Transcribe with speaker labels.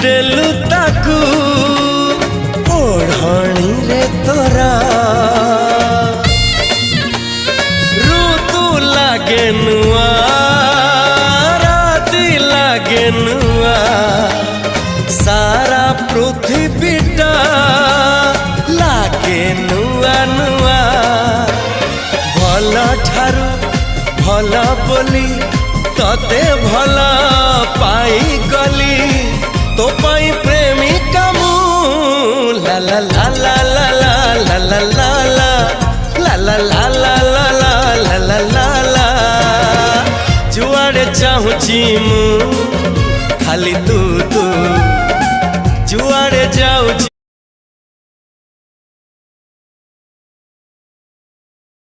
Speaker 1: ଦେଲୁ ତାକୁ ଓଢ଼ଣୀରେ ତୋରା ଋତୁ ଲାଗେ ନୂଆ ରାତି ଲାଗେ ନୂଆ सारा पृथ्वीटा लागे नुआ नुआ भल ठारू भल बोली तते भल पाई गली तो पाई प्रेमिका मु ला ला ला ला ला ला ला ला ला ला ला ला ला ला ला ला ला ला जुआड़े चाहूची मु खाली तू तू जुआड़े जाऊँ